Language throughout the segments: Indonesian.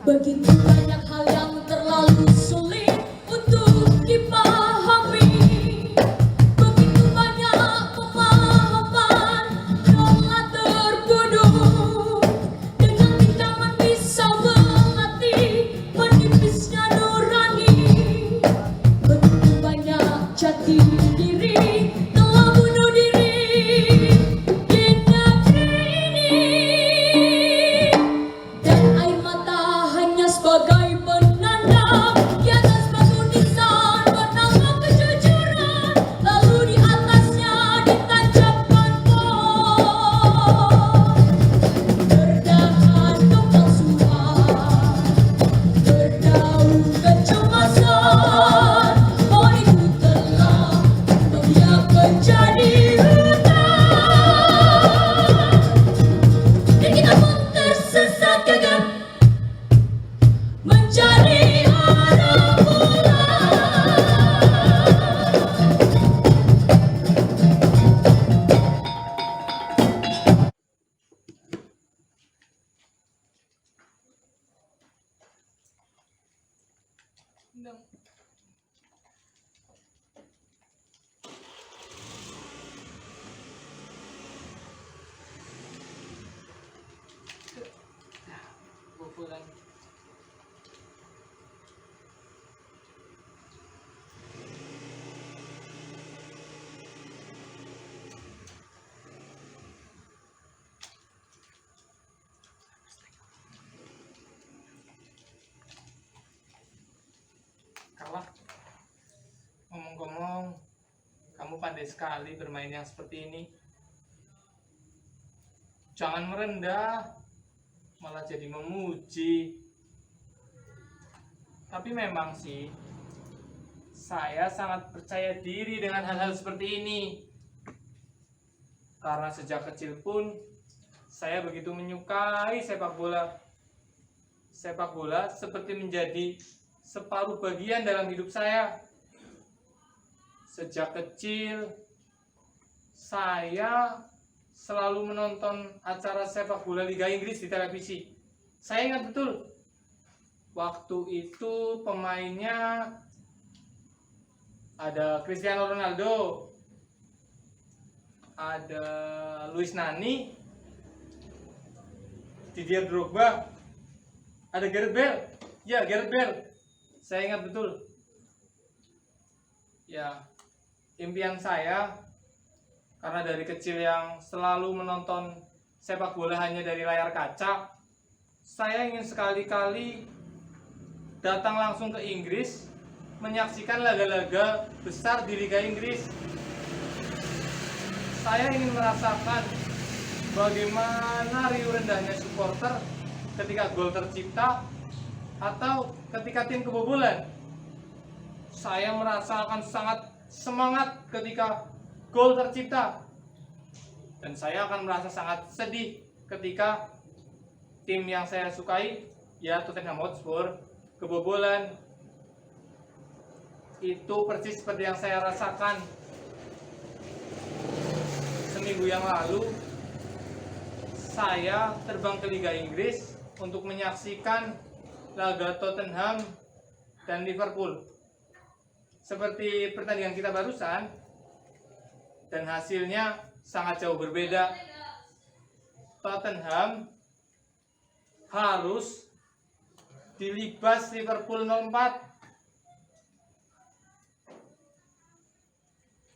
Begitu banyak hal yang terlalu sulit untuk dipahami. Begitu banyak pemahaman telah terbunuh. Dengan pinjaman bisa melatih menipisnya nurani. Begitu banyak jati diri telah bunuh diri di negeri ini. Dan air mata hanya sebagai penanda di atas batu nisan bernama kejujuran. Lalu di atasnya ditancapkan bom. Berdahan kepalsuan, berdaun kecemasan. Bom itu telah membiak menjadi hutan. Dan kita pun tersesat gagal mencari arah pulang. Pulang. Kalah. Ngomong-ngomong, kamu pandai sekali bermain yang seperti ini. Jangan merendah, malah jadi memuji. Tapi memang sih, saya sangat percaya diri dengan hal-hal seperti ini. Karena sejak kecil pun, saya begitu menyukai sepak bola. Sepak bola seperti menjadi separuh bagian dalam hidup saya. Sejak kecil, saya selalu menonton acara sepak bola Liga Inggris di televisi. Saya ingat betul, waktu itu pemainnya ada Cristiano Ronaldo, ada Luis Nani, Didier Drogba, ada Gareth Bale. Ya, Gareth Bale. Saya ingat betul. Ya, impian saya, karena dari kecil yang selalu menonton sepak bola hanya dari layar kaca, saya ingin sekali-kali datang langsung ke Inggris, menyaksikan laga-laga besar di Liga Inggris. Saya ingin merasakan bagaimana riuh rendahnya supporter ketika gol tercipta atau ketika tim kebobolan. Saya merasakan sangat semangat ketika gol tercipta, dan saya akan merasa sangat sedih ketika tim yang saya sukai, ya Tottenham Hotspur, kebobolan. Itu persis seperti yang saya rasakan seminggu yang lalu. Saya terbang ke Liga Inggris untuk menyaksikan laga Tottenham dan Liverpool. Seperti pertandingan kita barusan, dan hasilnya sangat jauh berbeda. Tottenham harus dilibas Liverpool 0-4.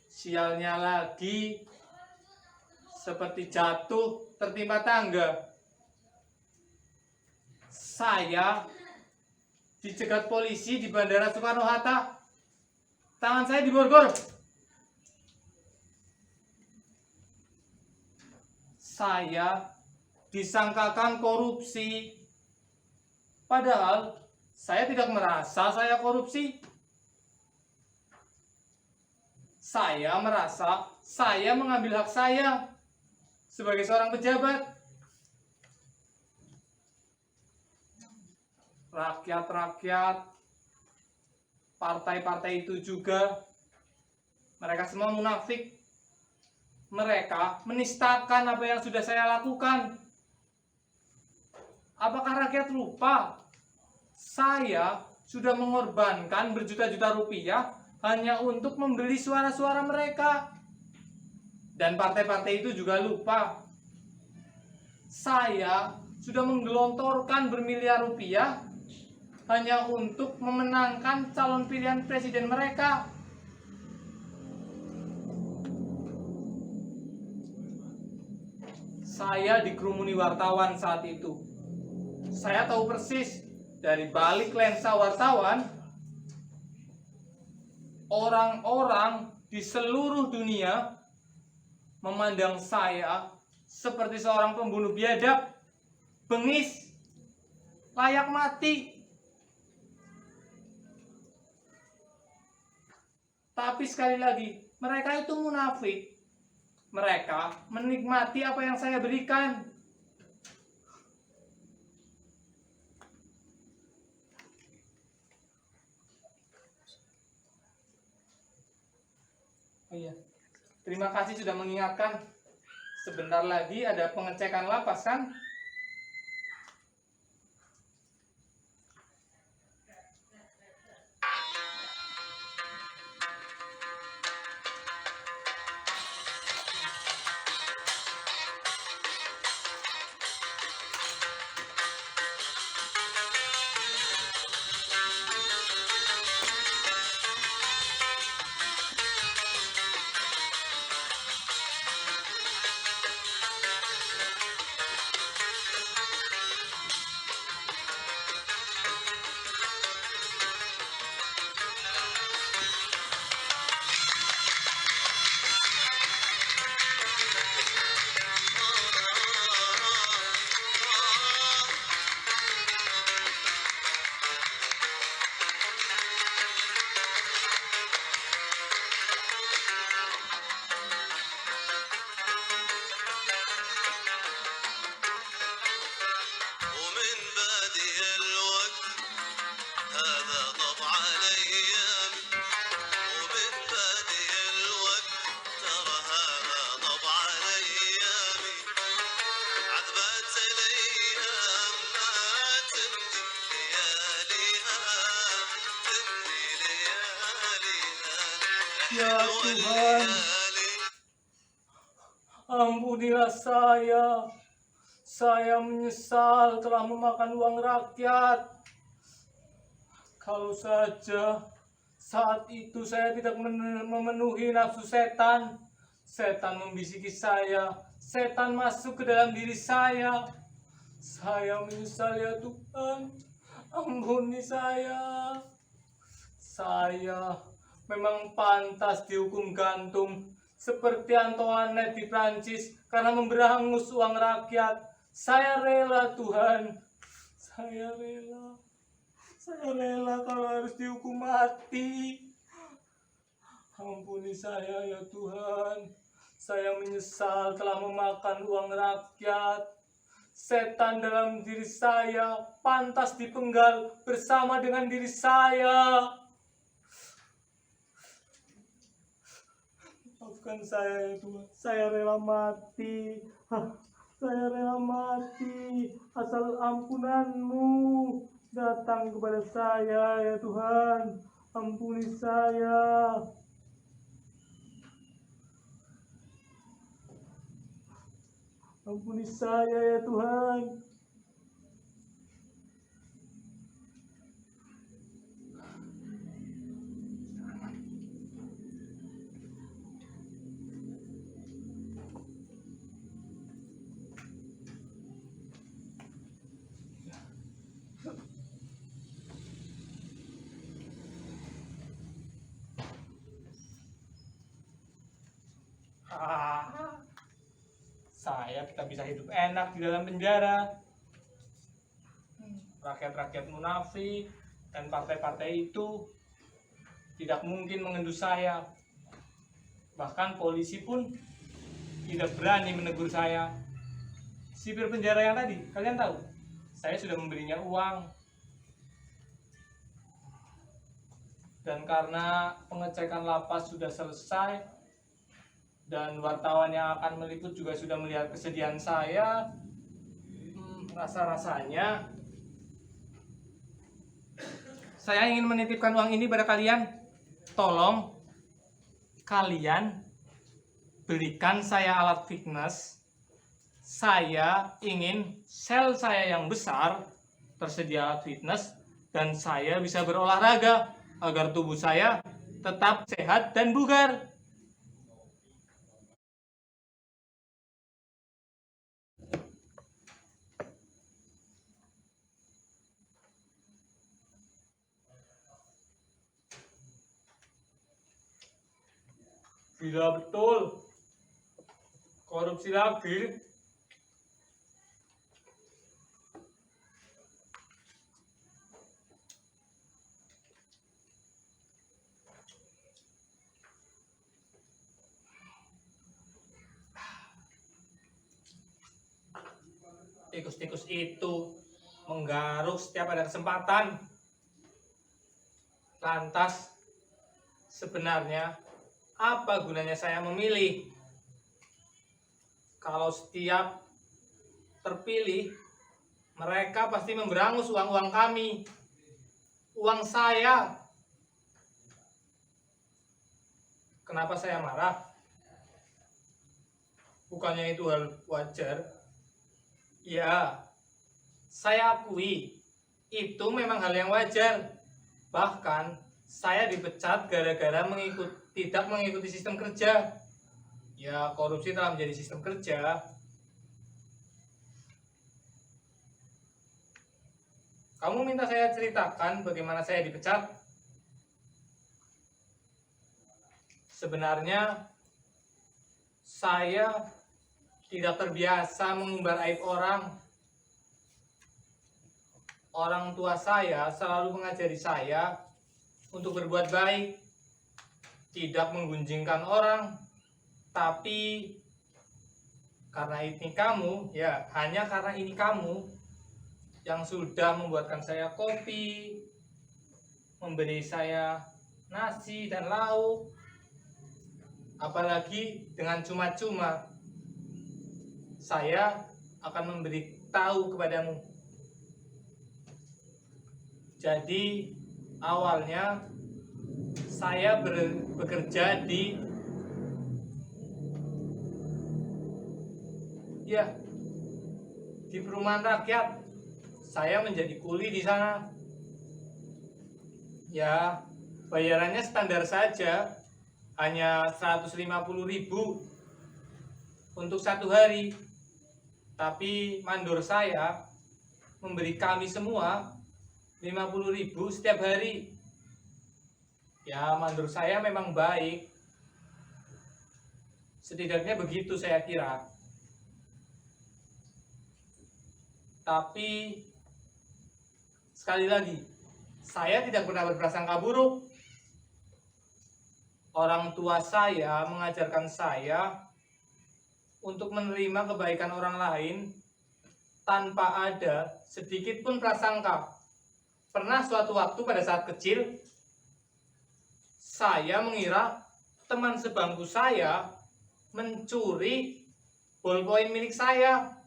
Sialnya lagi, seperti jatuh tertimpa tangga. Saya dicegat polisi di Bandara Soekarno-Hatta. Tangan saya diborgol. Saya disangkakan korupsi. Padahal saya tidak merasa saya korupsi. Saya merasa saya mengambil hak saya sebagai seorang pejabat. Rakyat-rakyat, partai-partai itu juga, mereka semua munafik. Mereka menistakan apa yang sudah saya lakukan. Apakah rakyat lupa Saya sudah mengorbankan berjuta-juta rupiah hanya untuk membeli suara-suara mereka. Dan partai-partai itu juga lupa. Saya sudah menggelontorkan bermiliar rupiah hanya untuk memenangkan calon pilihan presiden mereka. Saya dikerumuni wartawan saat itu. Saya tahu persis dari balik lensa wartawan, orang-orang di seluruh dunia memandang saya seperti seorang pembunuh biadab, bengis, layak mati. Tapi sekali lagi, mereka itu munafik. Mereka menikmati apa yang saya berikan. Oh iya, terima kasih sudah mengingatkan. Sebentar lagi ada pengecekan lapas kan? ومن بادئ الوقت هذا طبع الأيام ومن بادئ الوقت ترى هذا طبع الأيام عذبت الأيام ما تمضي لياليها تمضي لياليها Ya Tuhan, ampunilah saya. Saya menyesal telah memakan uang rakyat. Kalau saja saat itu saya tidak memenuhi nafsu setan. Setan membisiki saya. Setan masuk ke dalam diri saya. Saya menyesal ya Tuhan. Ampuni saya. Saya memang pantas dihukum gantung seperti Antoinette di Prancis karena memberangus uang rakyat. Saya rela Tuhan. Saya rela. Saya rela kalau harus dihukum mati. Ampuni saya ya Tuhan. Saya menyesal telah memakan uang rakyat. Setan dalam diri saya pantas dipenggal bersama dengan diri saya. Maafkan saya ya Tuhan. Saya rela mati. Saya rela mati. Asal ampunanmu datang kepada saya ya Tuhan. Ampuni saya. Ampuni saya ya Tuhan. Saya kita bisa hidup enak di dalam penjara. Rakyat-rakyat munafik dan partai-partai itu tidak mungkin mengendus saya. Bahkan polisi pun tidak berani menegur saya. Sipir penjara yang tadi, kalian tahu? Saya sudah memberinya uang. Dan karena pengecekan lapas sudah selesai, dan wartawan yang akan meliput juga sudah melihat kesedihan saya, rasa-rasanya saya ingin menitipkan uang ini pada kalian. Tolong kalian belikan saya alat fitness. Saya ingin sel saya yang besar tersedia alat fitness dan saya bisa berolahraga agar tubuh saya tetap sehat dan bugar. Gila betul. Korupsi lagi. Tikus-tikus itu menggaruk setiap ada kesempatan. Lantas, sebenarnya apa gunanya saya memilih? Kalau setiap terpilih, mereka pasti memberangus uang-uang kami, uang saya. Kenapa saya marah? Bukannya itu hal wajar? Ya, saya akui itu memang hal yang wajar. Bahkan saya dipecat gara-gara tidak mengikuti sistem kerja. Ya, korupsi telah menjadi sistem kerja. Kamu minta saya ceritakan bagaimana saya dipecat? Sebenarnya saya tidak terbiasa mengumbar aib orang. Orang tua saya selalu mengajari saya untuk berbuat baik, tidak menggunjingkan orang. Tapi karena ini kamu, ya hanya karena ini kamu yang sudah membuatkan saya kopi, memberi saya nasi dan lauk, apalagi dengan cuma-cuma, saya akan memberitahu kepadamu. Jadi awalnya saya bekerja di perumahan rakyat. Saya menjadi kuli di sana. Ya, bayarannya standar saja, hanya 150.000 untuk 1 hari. Tapi mandor saya memberi kami semua 50.000 setiap hari. Ya, mandor saya memang baik. Setidaknya begitu saya kira. Tapi sekali lagi, saya tidak pernah berprasangka buruk. Orang tua saya mengajarkan saya untuk menerima kebaikan orang lain tanpa ada sedikit pun prasangka. Pernah suatu waktu pada saat kecil, saya mengira teman sebangku saya mencuri ballpoint milik saya.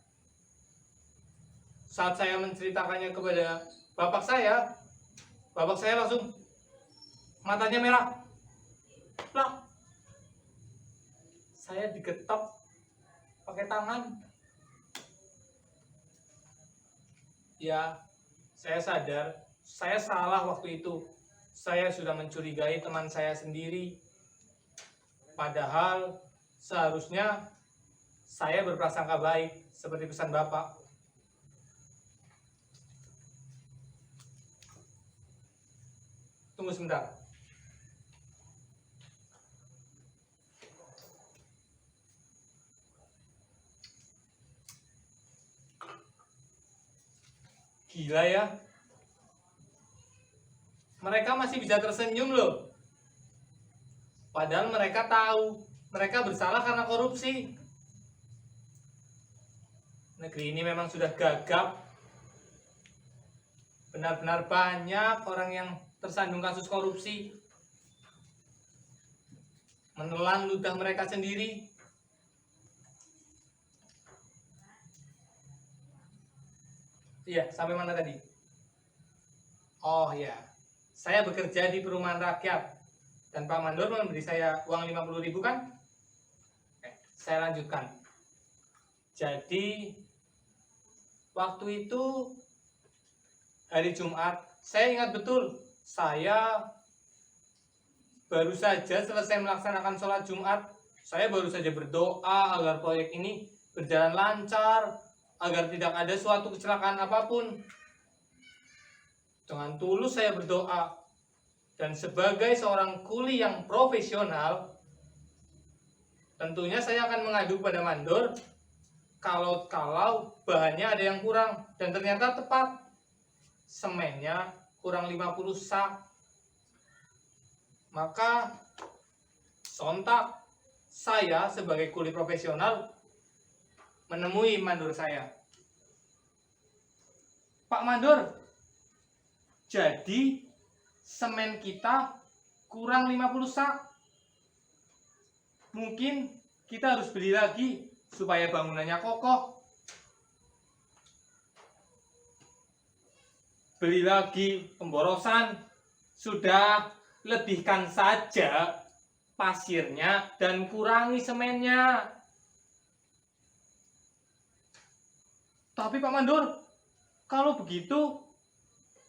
Saat saya menceritakannya kepada bapak saya langsung matanya merah. Plak. Saya digetok pakai tangan. Ya, saya sadar saya salah waktu itu. Saya sudah mencurigai teman saya sendiri. Padahal seharusnya saya berprasangka baik seperti pesan Bapak. Tunggu sebentar. Gila ya. Mereka masih bisa tersenyum loh. Padahal mereka tahu mereka bersalah karena korupsi. Negeri ini memang sudah gagap. Benar-benar banyak orang yang tersandung kasus korupsi. Menelan ludah mereka sendiri. Iya, sampai mana tadi? Oh ya, saya bekerja di perumahan rakyat dan Pak Mandor memberi saya uang 50.000 kan? Saya lanjutkan. Jadi waktu itu hari Jumat, saya ingat betul, saya baru saja selesai melaksanakan sholat Jumat. Saya baru saja berdoa agar proyek ini berjalan lancar, agar tidak ada suatu kecelakaan apapun. Dengan tulus saya berdoa, dan sebagai seorang kuli yang profesional, tentunya saya akan mengadu pada Mandor kalau bahannya ada yang kurang, dan ternyata tepat, semennya kurang 50 sak. Maka sontak saya sebagai kuli profesional menemui Mandor saya. Pak Mandor, jadi semen kita kurang 50 sak. Mungkin kita harus beli lagi supaya bangunannya kokoh. Beli lagi pemborosan. Sudah, lebihkan saja pasirnya dan kurangi semennya. Tapi Pak Mandor, kalau begitu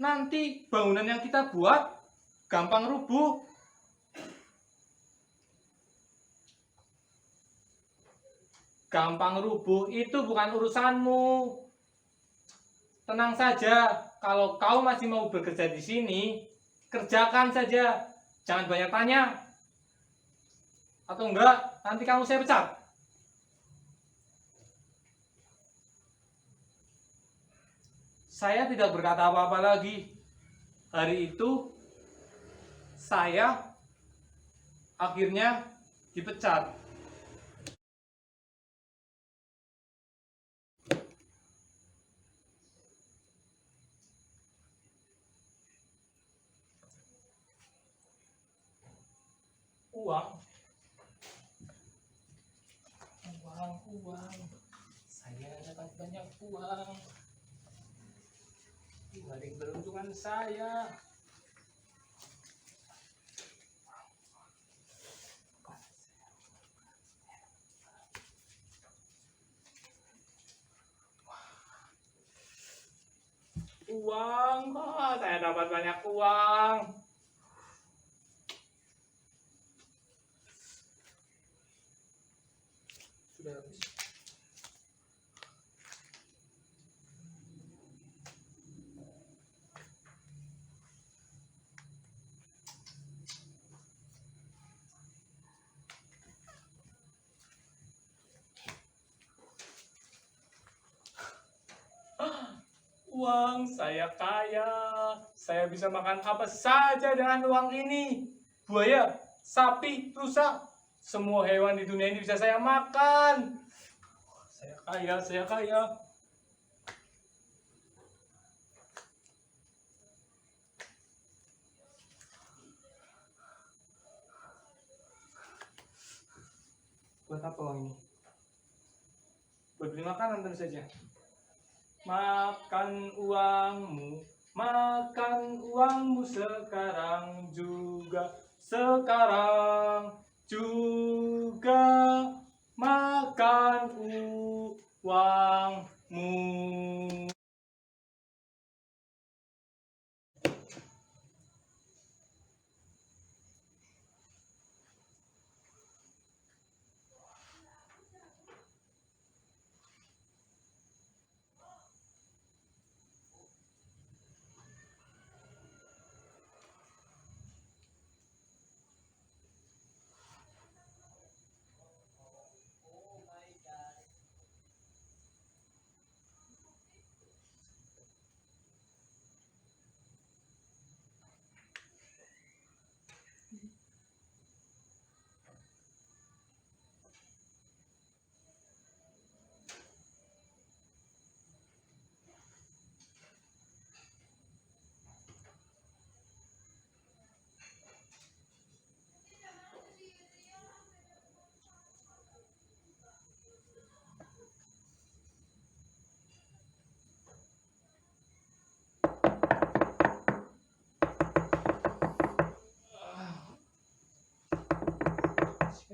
nanti bangunan yang kita buat gampang rubuh. Gampang rubuh itu bukan urusanmu. Tenang saja, kalau kau masih mau bekerja di sini, kerjakan saja. Jangan banyak tanya. Atau enggak, nanti kamu saya pecat. Saya tidak berkata apa-apa lagi. Hari itu, saya akhirnya dipecat. Uang. Saya dapat banyak uang. Dibanding beruntungan saya. Uang, saya dapat banyak uang. Sudah habis. Uang, saya kaya. Saya bisa makan apa saja dengan uang ini. Buaya, sapi, rusa, semua hewan di dunia ini bisa saya makan. Saya kaya, saya kaya. Buat apa uang ini? Buat beli makanan tentu saja. Makan uangmu sekarang juga makan uangmu.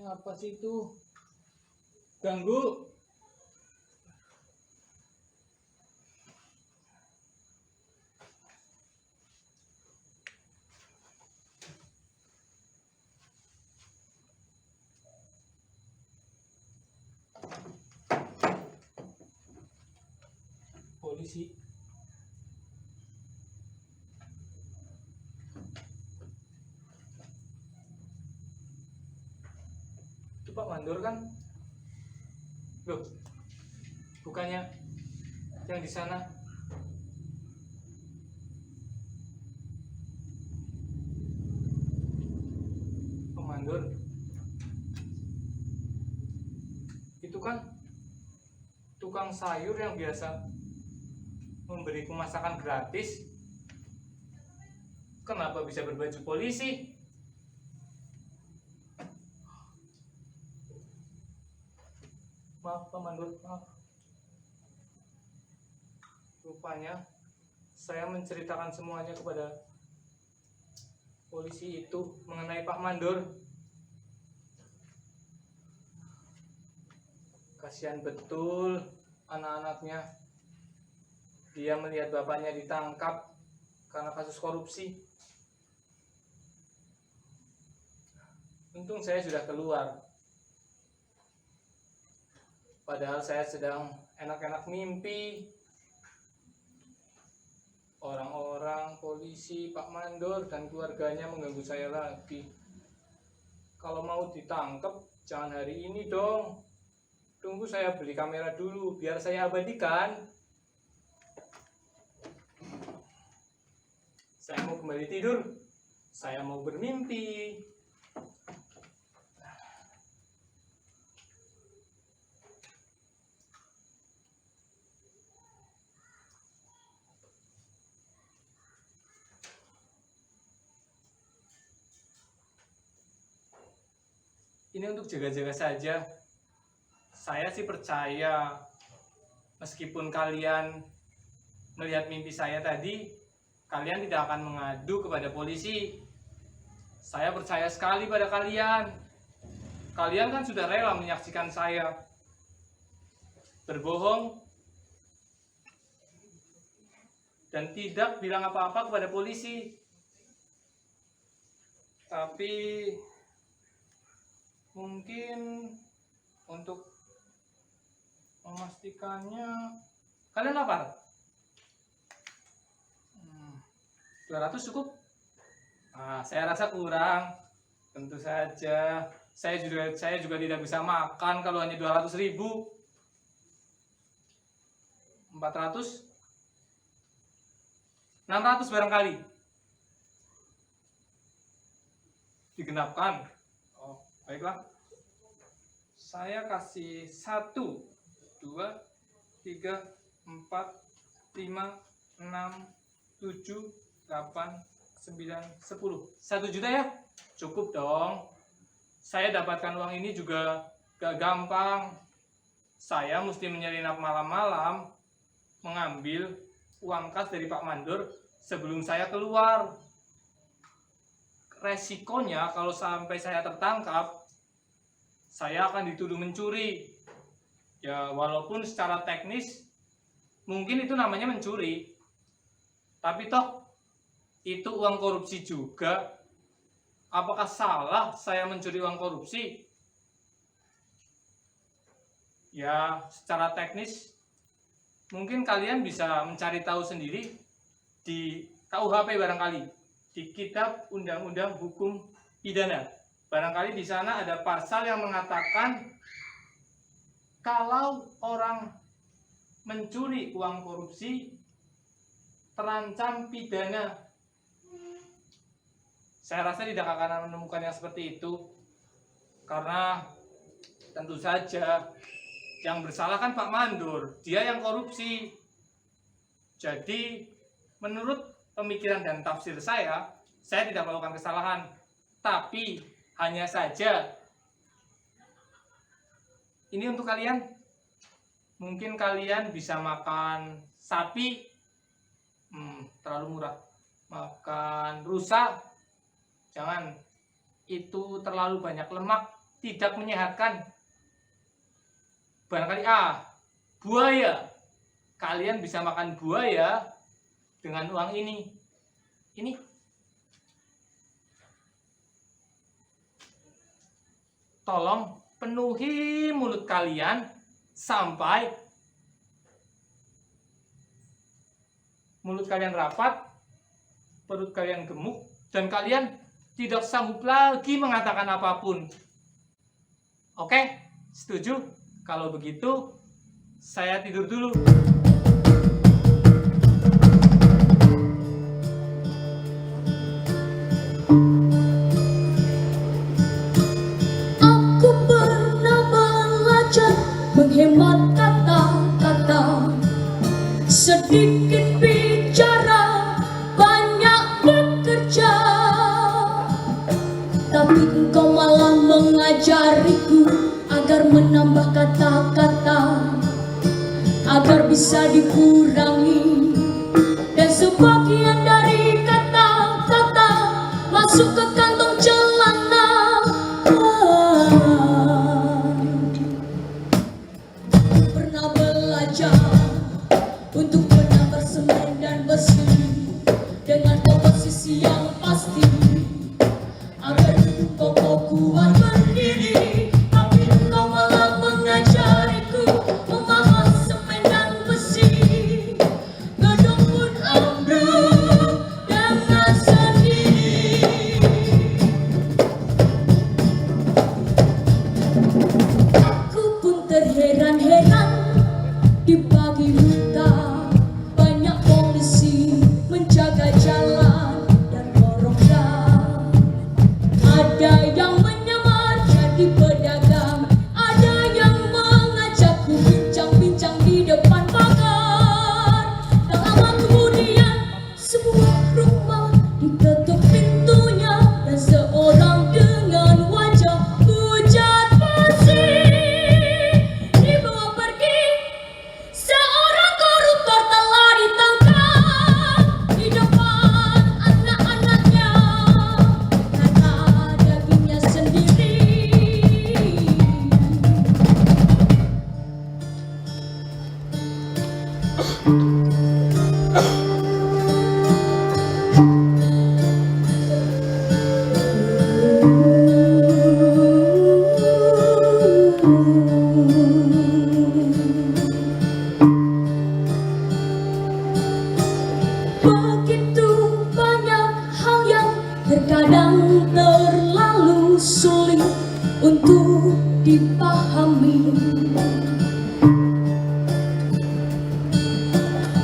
Siapa sih itu? Ganggu. Polisi. Itu Pak Mandor kan? Loh, bukannya yang di sana? Pak Mandor. Itu kan tukang sayur yang biasa memberiku masakan gratis. Kenapa bisa berbaju polisi? Maaf Pak Mandor, maaf. Rupanya saya menceritakan semuanya kepada polisi itu mengenai Pak Mandor. Kasihan betul anak-anaknya. Dia melihat bapaknya ditangkap karena kasus korupsi. Untung saya sudah keluar. Padahal saya sedang enak-enak mimpi. Orang-orang, polisi, Pak Mandor, dan keluarganya mengganggu saya lagi. Kalau mau ditangkap, jangan hari ini dong. Tunggu saya beli kamera dulu, biar saya abadikan. Saya mau kembali tidur. Saya mau bermimpi. Ini untuk jaga-jaga saja. Saya sih percaya, meskipun kalian melihat mimpi saya tadi, kalian tidak akan mengadu kepada polisi. Saya percaya sekali pada kalian. Kalian kan sudah rela menyaksikan saya berbohong dan tidak bilang apa-apa kepada polisi. Tapi mungkin untuk memastikannya, kalian lapar? 200 cukup? Nah, saya rasa kurang. Tentu saja. Saya juga tidak bisa makan kalau hanya 200.000. 400? 600 barangkali. Digenapkan. Oh, baiklah. Saya kasih 1, 2, 3, 4, 5, 6, 7, 8, 9, 10. 1 juta ya? Cukup dong. Saya dapatkan uang ini juga gak gampang. Saya mesti menyelinap malam-malam mengambil uang kas dari Pak Mandor sebelum saya keluar. Resikonya kalau sampai saya tertangkap, saya akan dituduh mencuri. Ya, walaupun secara teknis mungkin itu namanya mencuri. Tapi toh itu uang korupsi juga. Apakah salah saya mencuri uang korupsi? Ya, secara teknis mungkin kalian bisa mencari tahu sendiri di KUHP barangkali, di Kitab Undang-Undang Hukum Pidana. Barangkali di sana ada pasal yang mengatakan kalau orang mencuri uang korupsi terancam pidana. Saya rasa tidak akan menemukan yang seperti itu, karena tentu saja yang bersalah kan Pak Mandor, dia yang korupsi. Jadi menurut pemikiran dan tafsir saya tidak melakukan kesalahan. Tapi hanya saja ini untuk kalian. Mungkin kalian bisa makan sapi, terlalu murah. Makan rusa, jangan, itu terlalu banyak lemak. tidak menyehatkan. Barangkali buaya. Kalian bisa makan buaya dengan uang ini. Ini tolong penuhi mulut kalian sampai mulut kalian rapat, perut kalian gemuk, dan kalian tidak sanggup lagi mengatakan apapun. Oke, setuju? Kalau begitu, saya tidur dulu. Aku pernah belajar menghemat kata-kata, sedikit bicara, banyak bekerja. Tapi engkau malah mengajariku agar menambah kata-kata, agar bisa dikurangi, dan sebagian dari kata-kata masuk ke kantong celana. Pernah belajar untuk menambah semen dan besi dengan komposisi yang pasti, agar kokoh kuat berdiri. Tapi engkau malah mengajariku memahat semen dan besi. Gedung pun ambruk dengan sendiri. Aku pun terheran-heran di pagi buta, banyak polisi menjaga jalan dan meronda. Ada yang menyamar jadi pedagang, ada yang mengajakku bincang-bincang di depan pagar. Tak lama kemudian sebuah rumah diketuk pintunya, dan seorang dengan wajah pucat pasi dibawa pergi. Seorang koruptor telah ditangkap di depan anak-anaknya karena dagingnya sendiri. Begitu banyak hal yang terkadang terlalu sulit untuk dipahami.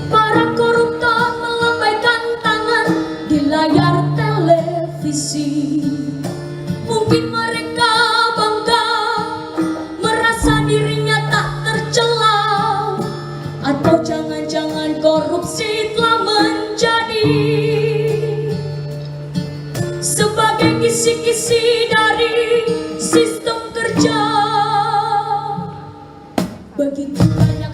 Para koruptor melambaikan tangan di layar televisi. Mungkin mereka bangga merasa dirinya tak tercela, atau jangan-jangan korupsi telah menjadi sebagai kisi-kisi dari sistem kerja. Begitu banyak